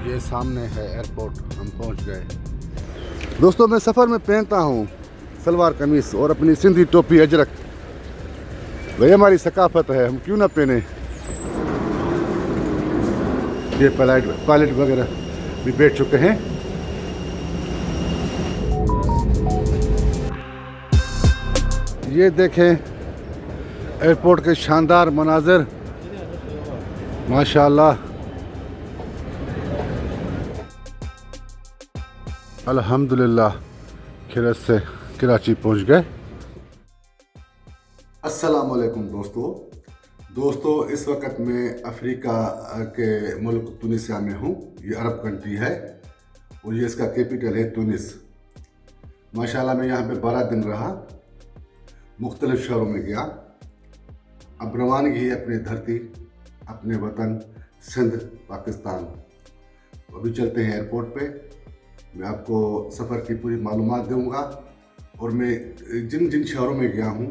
ये सामने है एयरपोर्ट, हम पहुंच गए। दोस्तों मैं सफ़र में पहनता हूँ सलवार कमीज़ और अपनी सिंधी टोपी अजरक। वही हमारी सकाफत है, हम क्यों ना पहने। ये पायलट वगैरह भी बैठ चुके हैं। ये देखें एयरपोर्ट के शानदार मनाज़र, माशाअल्लाह। अल्हम्दुलिल्लाह खैरियत से कराची पहुंच गए। अस्सलाम वालेकुम दोस्तों, इस वक्त मैं अफ्रीका के मुल्क तुनिसिया में हूँ। ये अरब कंट्री है और ये इसका कैपिटल है तुनिस। माशाल्लाह मैं यहाँ पे 12 दिन रहा, मुख्तलिफ शहरों में गया। अब रवानगी है अपनी धरती, अपने वतन सिंध पाकिस्तान। अभी चलते हैं एयरपोर्ट पे। मैं आपको सफ़र की पूरी मालूमात दूंगा और मैं जिन जिन शहरों में गया हूँ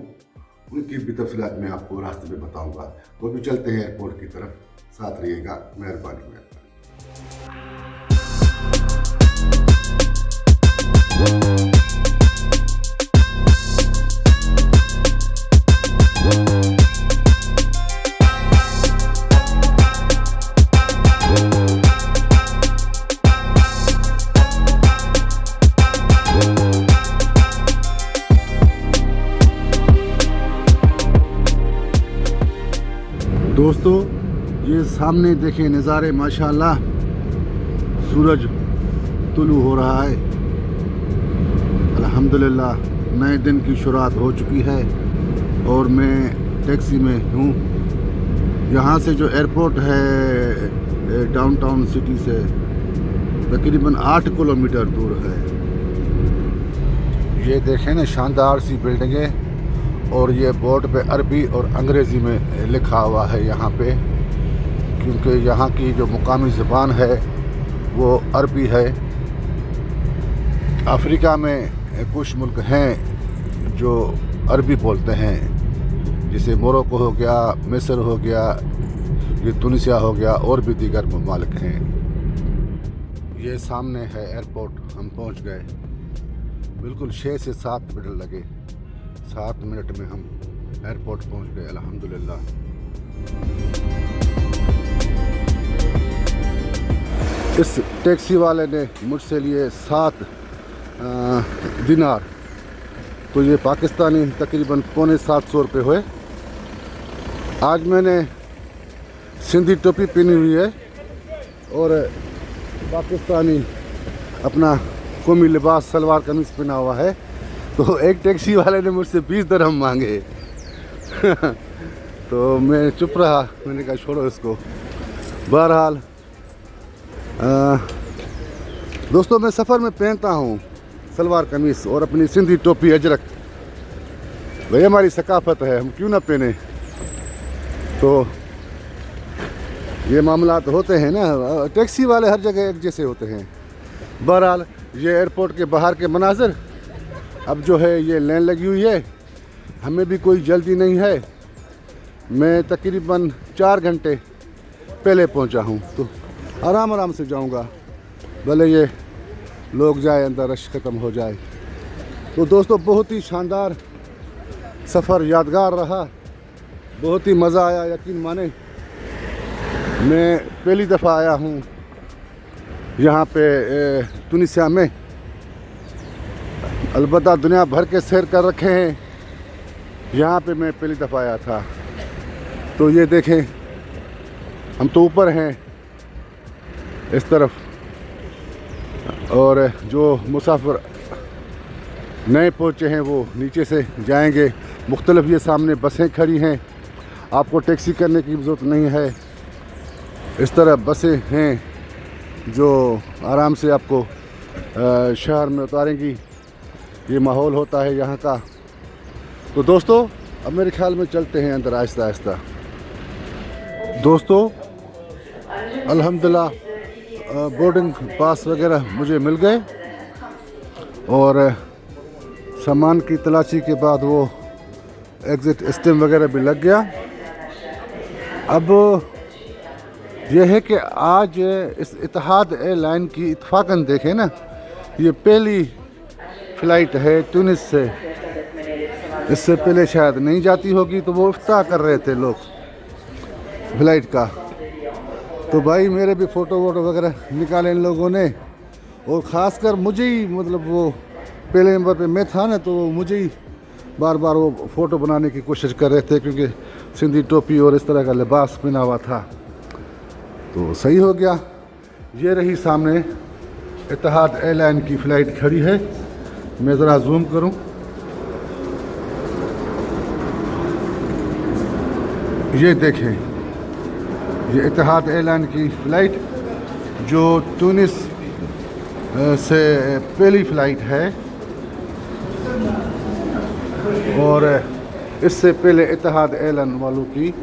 उनकी भी तफसीलात मैं आपको रास्ते में बताऊंगा। वो भी चलते हैं एयरपोर्ट की तरफ, साथ रहिएगा। मेहरबानी। दोस्तों ये सामने देखें नज़ारे, माशाअल्लाह सूरज तुलू हो रहा है। अल्हम्दुलिल्लाह नए दिन की शुरुआत हो चुकी है और मैं टैक्सी में हूँ। यहाँ से जो एयरपोर्ट है डाउनटाउन सिटी से तकरीबन 8 किलोमीटर दूर है। ये देखें ना शानदार सी बिल्डिंगें, और ये बोर्ड पे अरबी और अंग्रेज़ी में लिखा हुआ है यहाँ पे, क्योंकि यहाँ की जो मुकामी ज़बान है वो अरबी है। अफ्रीका में कुछ मुल्क हैं जो अरबी बोलते हैं, जैसे मोरक्को हो गया, मिस्र हो गया, ये तुनिसिया हो गया और भी दीगर ममालिक हैं। ये सामने है एयरपोर्ट, हम पहुँच गए। बिल्कुल 6 से 7 मिनट लगे, 7 मिनट में हम एयरपोर्ट पहुंच गए अल्हम्दुलिल्लाह। इस टैक्सी वाले ने मुझसे लिए 7 दिनार, तो ये पाकिस्तानी तकरीबन पौने 700 रुपये हुए। आज मैंने सिंधी टोपी पहनी हुई है और पाकिस्तानी अपना कौमी लिबास सलवार कमीज़ पहना हुआ है। तो एक टैक्सी वाले ने मुझसे 20 दिरहम मांगे तो मैं चुप रहा, मैंने कहा छोड़ो इसको। बहरहाल दोस्तों मैं सफ़र में पहनता हूँ सलवार कमीज़ और अपनी सिंधी टोपी अजरक। भाई हमारी सकाफत है, हम क्यों ना पहने। तो ये मामलात होते हैं ना, टैक्सी वाले हर जगह एक जैसे होते हैं। बहरहाल ये एयरपोर्ट के बाहर के मनाज़र। अब जो है ये लाइन लगी हुई है, हमें भी कोई जल्दी नहीं है। मैं तकरीबन 4 घंटे पहले पहुंचा हूं, तो आराम से जाऊंगा, भले ये लोग जाए, अंदर रश ख़त्म हो जाए। तो दोस्तों बहुत ही शानदार सफ़र, यादगार रहा, बहुत ही मज़ा आया। यकीन माने मैं पहली दफ़ा आया हूं यहाँ पे तुनिसिया में। अलबत्ता दुनिया भर के सैर कर रखे हैं, यहाँ पे मैं पहली दफ़ा आया था। तो ये देखें हम तो ऊपर हैं इस तरफ, और जो मुसाफिर नए पहुँचे हैं वो नीचे से जाएंगे। मुख्तलिफ ये सामने बसें खड़ी हैं, आपको टैक्सी करने की ज़रूरत नहीं है। इस तरह बसें हैं जो आराम से आपको शहर में उतारेंगी। ये माहौल होता है यहाँ का। तो दोस्तों अब मेरे ख्याल में चलते हैं अंदर आहिस्ता आहिस्ता। दोस्तों अल्हम्दुलिल्लाह बोर्डिंग पास वगैरह मुझे मिल गए और सामान की तलाशी के बाद वो एग्ज़िट स्टैम्प वगैरह भी लग गया। अब ये है कि आज इस इत्तेहाद एयरलाइन की इत्तफाकन देखें ना, ये पहली फ़्लाइट है तुनिस से। इससे पहले शायद नहीं जाती होगी, तो वो इफ्ताह कर रहे थे लोग फ़्लाइट का। तो भाई मेरे भी फ़ोटो वोटो वगैरह निकाले इन लोगों ने, और ख़ासकर मुझे ही, मतलब वो पहले नंबर पे मैं था ना, तो मुझे ही बार बार वो फ़ोटो बनाने की कोशिश कर रहे थे, क्योंकि सिंधी टोपी और इस तरह का लिबास पहना हुआ था। तो सही हो गया। ये रही सामने इत्तेहाद एयरलाइन की फ़्लाइट खड़ी है। मैं ज़रा जूम करूं, ये देखें, ये इत्तेहाद एयरलाइन की फ़्लाइट जो तुनिस से पहली फ़्लाइट है, और इससे पहले इत्तेहाद एयरलाइन वालों की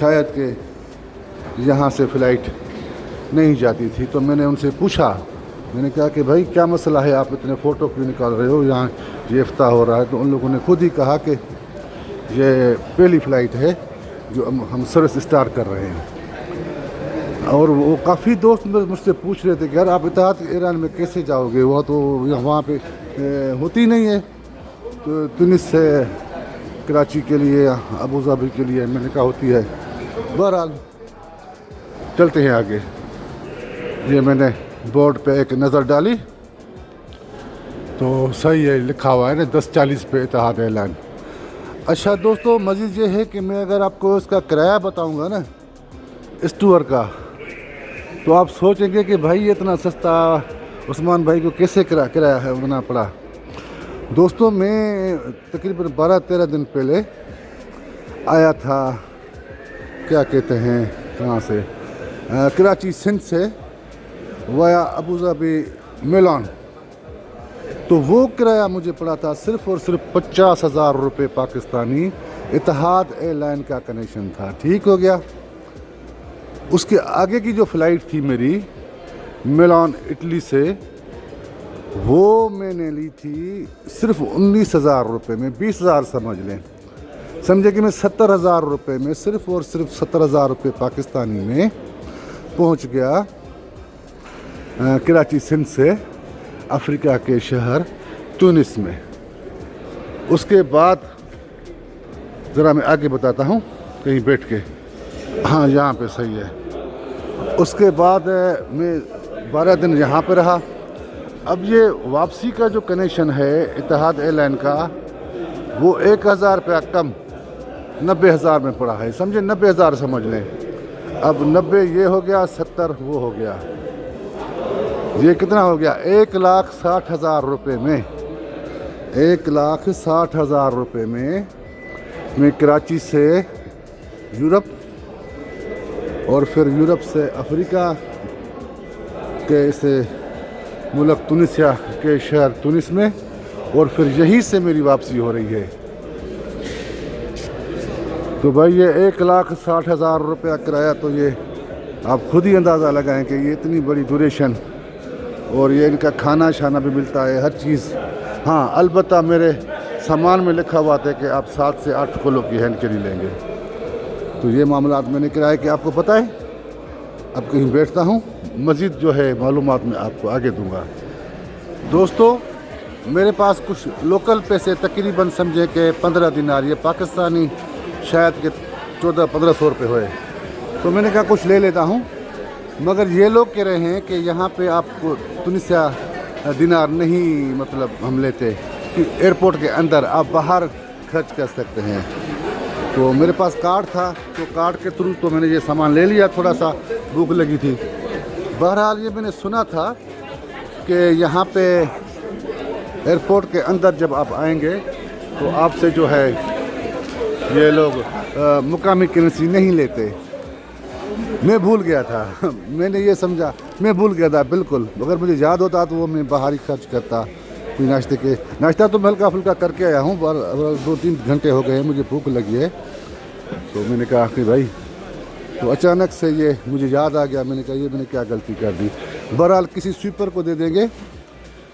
शायद के यहाँ से फ़्लाइट नहीं जाती थी। तो मैंने उनसे पूछा, मैंने कहा कि भाई क्या मसला है, आप इतने फ़ोटो क्यों निकाल रहे हो, यहाँ ये इफ्ताह हो रहा है। तो उन लोगों ने खुद ही कहा कि ये पहली फ़्लाइट है जो हम सर्विस स्टार्ट कर रहे हैं। और वो काफ़ी दोस्त मुझसे पूछ रहे थे कि यार आप इत्तेहाद एयरलाइन में कैसे जाओगे, वह तो वहाँ पे होती नहीं है, तो तुनिस से कराची के लिए या अबू धाबी के लिए। मैंने कहा होती है। बहरहाल चलते हैं आगे। ये मैंने बोर्ड पे एक नज़र डाली तो सही है, लिखा हुआ है ना 10:40 पे इत्तेहाद एयरलाइन। अच्छा दोस्तों, मज़ीद ये है कि मैं अगर आपको इसका किराया बताऊंगा ना इस टूर का, तो आप सोचेंगे कि भाई इतना सस्ता उस्मान भाई को कैसे किराया है बना पड़ा। दोस्तों मैं तकरीबन 12-13 दिन पहले आया था, क्या कहते हैं, कहाँ से, कराची सिंध से वाया अबू धाबी मिलान। तो वो किराया मुझे पड़ा था सिर्फ़ और सिर्फ 50,000 रुपये पाकिस्तानी। इत्तेहाद एयरलाइन का कनेक्शन था, ठीक हो गया। उसके आगे की जो फ़्लाइट थी मेरी मिलान इटली से, वो मैंने ली थी सिर्फ 19,000 रुपये में, 20,000 समझ लें, समझे कि मैं 70,000 रुपये में, सिर्फ और सिर्फ 70,000 रुपये पाकिस्तानी में पहुंच गया कराची सिंध से अफ्रीका के शहर तुनिस में। उसके बाद ज़रा मैं आगे बताता हूँ कहीं बैठ के, हाँ यहाँ पे सही है। उसके बाद मैं 12 दिन यहाँ पे रहा। अब ये वापसी का जो कनेक्शन है इत्तेहाद एयरलाइन का, वो 1,000 रुपया कम 90,000 में पड़ा है, समझे, 90,000 समझ लें। अब 90 ये हो गया, 70 वो हो गया, ये कितना हो गया, 1,60,000 रुपये में, 1,60,000 रुपये में मैं कराची से यूरोप, और फिर यूरोप से अफ्रीका के इसे मुल्क तुनिसिया के शहर तुनिस में, और फिर यहीं से मेरी वापसी हो रही है। तो भाई ये 1,60,000 रुपया किराया, तो ये आप खुद ही अंदाज़ा लगाएं कि ये इतनी बड़ी ड्यूरेशन, और ये इनका खाना शाना भी मिलता है, हर चीज़। हाँ अलबत्ता मेरे सामान में लिखा हुआ था कि आप 7 से 8 किलो की हैंड कैरी लेंगे। तो ये मामला मैंने किराए कि आपको पता है। अब कहीं बैठता हूँ, मज़ीद जो है मालूमात मैं आपको आगे दूंगा। दोस्तों मेरे पास कुछ लोकल पैसे तकरीबन समझे कि 15 दिनार, ये पाकिस्तानी शायद के 1400-1500 रुपये हुए। तो मैंने कहा कुछ ले लेता हूँ, मगर ये लोग कह रहे हैं कि यहाँ पे आपको तुनिसिया दिनार नहीं, मतलब हम लेते कि एयरपोर्ट के अंदर, आप बाहर खर्च कर सकते हैं। तो मेरे पास कार्ड था, तो कार्ड के थ्रू तो मैंने ये सामान ले लिया, थोड़ा सा भूख लगी थी। बहरहाल ये मैंने सुना था कि यहाँ पे एयरपोर्ट के अंदर जब आप आएंगे तो आपसे जो है ये लोग मुकामी करेंसी नहीं लेते। मैं भूल गया था मैंने ये समझा, मैं भूल गया था बिल्कुल। अगर मुझे याद होता तो वो मैं बाहर ही खर्च करता। कोई नाश्ता तो मैं हल्का फुल्का करके आया हूँ, 2-3 घंटे हो गए, मुझे भूख लगी है। तो मैंने कहा कि भाई, तो अचानक से ये मुझे याद आ गया। मैंने कहा ये मैंने क्या गलती कर दी। बहरहाल किसी स्वीपर को दे देंगे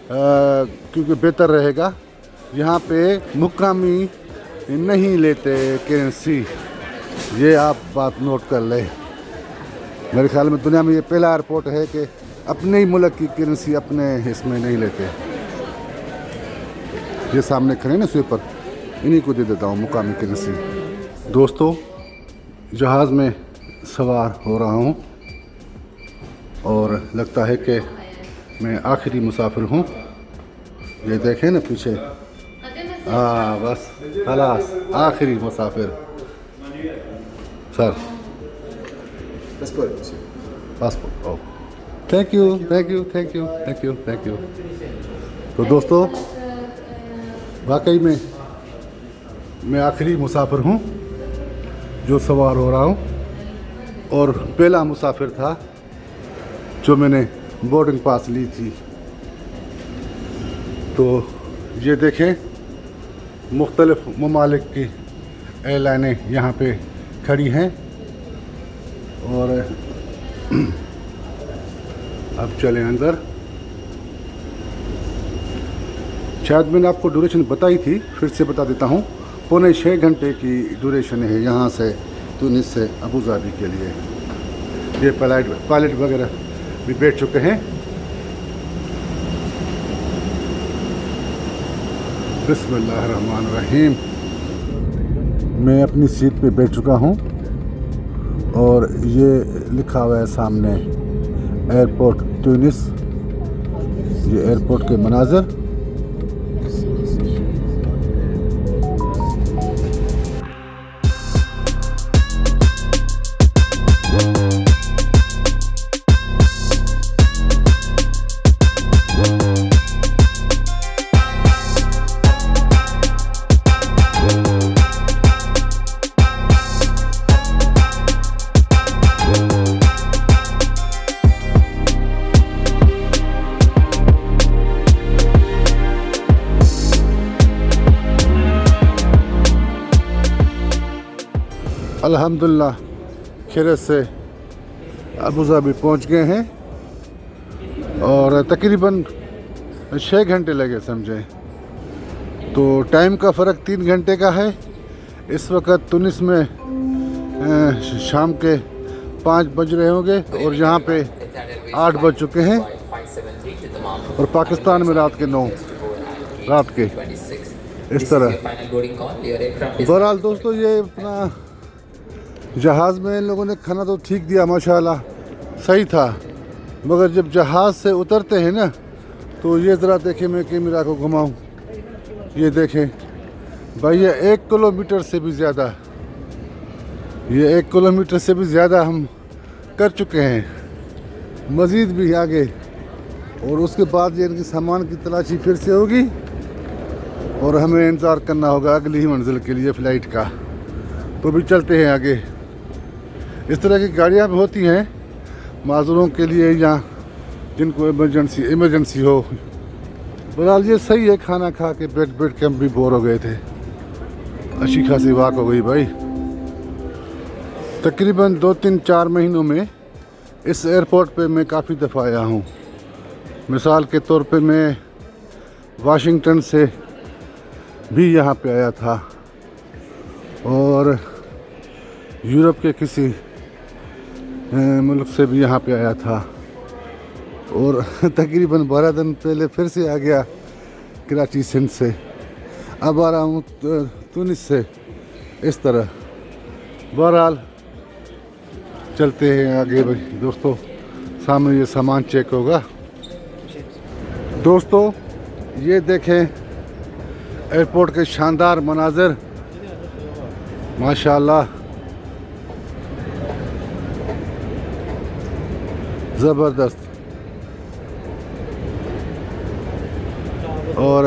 क्योंकि बेहतर रहेगा। यहाँ पे मुकामी नहीं लेते करेंसी, ये आप बात नोट कर लें। मेरे ख्याल में दुनिया में ये पहला एयरपोर्ट है कि अपने ही मुल्क की करेंसी अपने इसमें नहीं लेते। ये सामने खड़े ना स्वीपर, इन्हीं को दे देता हूँ मुकामी करेंसी। दोस्तों, जहाज़ में सवार हो रहा हूँ और लगता है कि मैं आखिरी मुसाफिर हूँ। ये देखें ना पीछे, हाँ बस खलास आखिरी मुसाफिर। Sir passport, oh thank you thank you thank you thank you thank you. तो दोस्तों, वाकई में मैं आखिरी मुसाफिर हूँ जो सवार हो रहा हूँ और पहला मुसाफिर था जो मैंने बोर्डिंग पास ली थी। तो ये देखें, मुख्तलिफ ममालिक की एयरलाइनें यहाँ पे खड़ी हैं और अब चलें अंदर। शायद मैंने आपको ड्यूरेशन बताई थी, फिर से बता देता हूँ। 5.25 घंटे की ड्यूरेशन है यहाँ से तुनिस से अबू धाबी के लिए। ये पायलट वगैरह भी बैठ चुके हैं। बिस्मिल्लाहिर्रहमानिर्रहीम। मैं अपनी सीट पे बैठ चुका हूँ और ये लिखा हुआ है सामने एयरपोर्ट तुनिस। ये एयरपोर्ट के मनाज़र। अल्हम्दुलिल्लाह खैरियत से अबू धाबी पहुँच गए हैं और तकरीबन 6 घंटे लगे समझे। तो टाइम का फ़र्क 3 घंटे का है। इस वक्त तुनिस में शाम के 5 बज रहे होंगे और यहाँ पे 8 बज चुके हैं और पाकिस्तान में रात के 9 रात के इस तरह। बहरहाल दोस्तों, ये अपना जहाज़ में इन लोगों ने खाना तो ठीक दिया माशाल्लाह, सही था। मगर जब जहाज़ से उतरते हैं ना, तो ये ज़रा देखें, मैं कैमरा को घुमाऊं, ये देखें भाई, ये 1 किलोमीटर से भी ज़्यादा, ये 1 किलोमीटर से भी ज़्यादा हम कर चुके हैं, मज़ीद भी आगे। और उसके बाद ये इनकी सामान की तलाशी फिर से होगी और हमें इंतज़ार करना होगा अगली ही मंजिल के लिए फ़्लाइट का। तो भी चलते हैं आगे। इस तरह की गाड़ियाँ भी होती हैं माज़ूरों के लिए या जिनको इमरजेंसी हो। बहरहाल ये सही है, खाना खा के बैठ के हम भी बोर हो गए थे। अच्छी खासी वाक हो गई भाई। तकरीबन 2-3-4 महीनों में इस एयरपोर्ट पे मैं काफ़ी दफ़ा आया हूँ। मिसाल के तौर पे मैं वाशिंगटन से भी यहाँ पे आया था और यूरोप के किसी मुल्क से भी यहाँ पे आया था और तकरीबन 12 दिन पहले फिर से आ गया कराची सिंध से। अब आ रहा हूँ तुनिस से। इस तरह बहरहाल चलते हैं आगे भाई। दोस्तों, सामने ये सामान चेक होगा। दोस्तों, ये देखें एयरपोर्ट के शानदार मनाज़र, माशाल्लाह ज़बरदस्त। और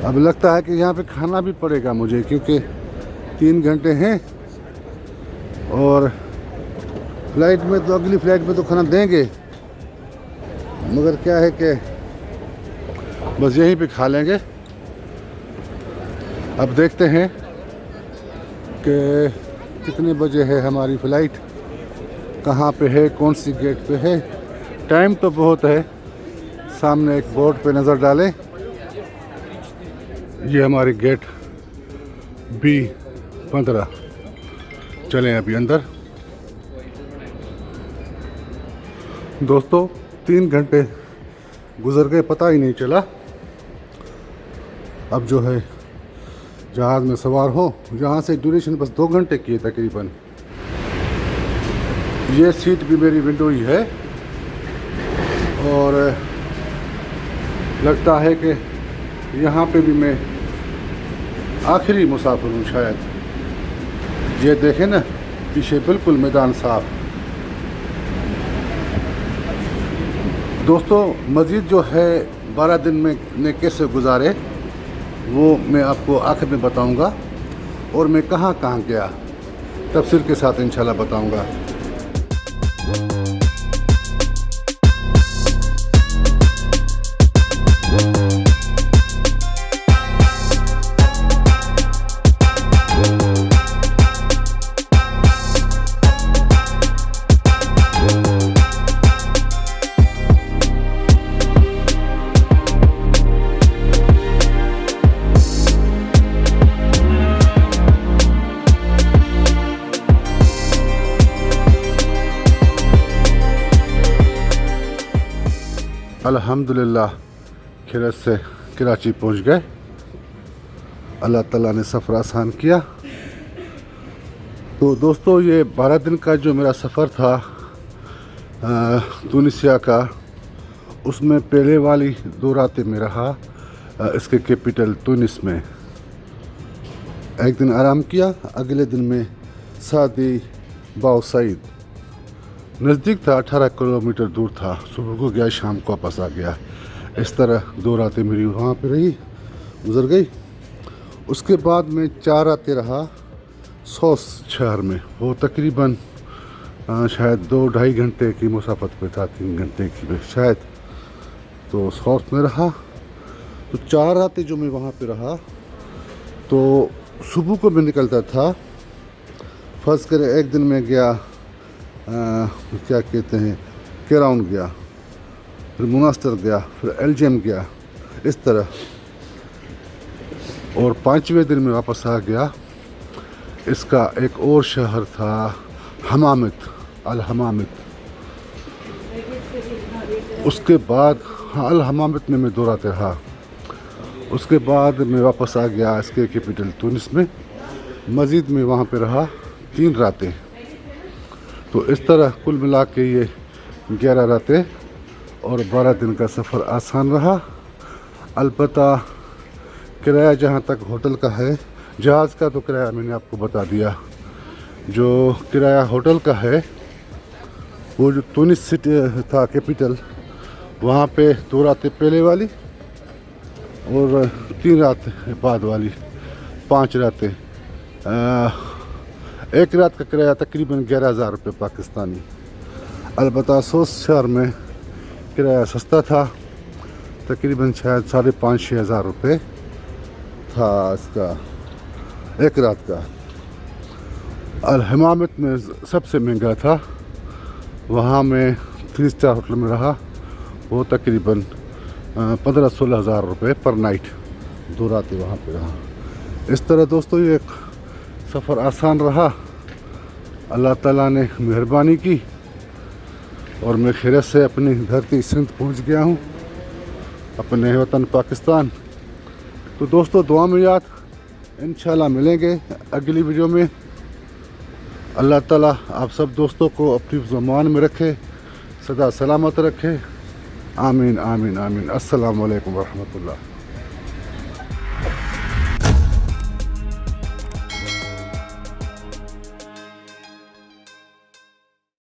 अब लगता है कि यहाँ पे खाना भी पड़ेगा मुझे, क्योंकि 3 घंटे हैं और फ्लाइट में तो अगली फ़्लाइट में तो खाना देंगे, मगर क्या है कि बस यहीं पे खा लेंगे। अब देखते हैं कि कितने बजे है हमारी फ़्लाइट, कहाँ पे है, कौन सी गेट पे है। टाइम तो बहुत है। सामने एक बोर्ड पे नज़र डालें, ये हमारी गेट B15। चलें अभी अंदर। दोस्तों 3 घंटे गुजर गए, पता ही नहीं चला। अब जो है जहाज़ में सवार हो, यहाँ से ड्यूरेशन बस 2 घंटे की है तकरीबन। ये सीट भी मेरी विंडो ही है और लगता है कि यहाँ पे भी मैं आखिरी मुसाफिर हूँ शायद। ये देखें ना, पीछे बिल्कुल मैदान साफ। दोस्तों मज़ीद जो है 12 दिन में ने कैसे गुजारे वो मैं आपको आखिर में बताऊंगा, और मैं कहाँ कहाँ गया तफसीर के साथ इंशाल्लाह बताऊंगा। अल्हम्दुलिल्लाह खैरियत से कराची पहुंच गए। अल्लाह ताला ने सफ़र आसान किया। तो दोस्तों ये 12 दिन का जो मेरा सफ़र था तुनिसिया का, उसमें पहले वाली 2 रातें में रहा इसके कैपिटल तुनिस में। एक दिन आराम किया, अगले दिन में सादी बाव सईद नज़दीक था, 18 किलोमीटर दूर था। सुबह को गया, शाम को वापस आ गया। इस तरह 2 रातें मेरी वहाँ पे रही, गुजर गई। उसके बाद में 4 रातें रहा सौस शहर में। वो तकरीबन शायद 2-2.5 घंटे की मुसाफत पे था, 3 घंटे की शायद। तो सौस में रहा। तो 4 रातें जो मैं वहाँ पे रहा, तो सुबह को मैं निकलता था। फर्स्ट करे एक दिन में गया क्या कहते हैं, केराउन गया, फिर मुनास्टर गया, फिर एल्जियम गया, इस तरह। और 5वें दिन में वापस आ गया। इसका एक और शहर था हमामित, अल हमामित। उसके बाद अल हमामित में मैं 2 रातें रहा। उसके बाद मैं वापस आ गया इसके कैपिटल तुनिस में। मज़ीद में वहाँ पे रहा 3 रातें। तो इस तरह कुल मिला के ये 11 रातें और 12 दिन का सफ़र आसान रहा। अलबत्ता किराया जहाँ तक होटल का है, जहाज़ का तो किराया मैंने आपको बता दिया। जो किराया होटल का है, वो जो तुनिस सिटी था कैपिटल, वहाँ पे 2 रातें पहले वाली और 3 रातें बाद वाली, 5 रातें। 1 रात का किराया तकरीबन 11,000 रुपये पाकिस्तानी। अलबत्ता सोस शहर में किराया सस्ता था, तकरीबन शायद 5,500-6 हज़ार रुपये था इसका 1 रात का। अल हमामित में सबसे महंगा था। वहाँ मैं 3 स्टार होटल में रहा। वो तकरीबन 15-16 हज़ार रुपये पर नाइट, 2 रातें वहाँ पे रहा। इस तरह दोस्तों ये सफ़र आसान रहा। अल्लाह ताला ने मेहरबानी की और मैं खैरियत से अपनी धरती सिंध पहुँच गया हूँ, अपने वतन पाकिस्तान। तो दोस्तों दुआ में याद, इंशाल्लाह मिलेंगे अगली वीडियो में। अल्लाह ताला आप सब दोस्तों को अपनी ज़ुबान में रखे, सदा सलामत रखे। आमीन आमीन आमीन। अस्सलामु अलैकुम वरहमतुल्लाह।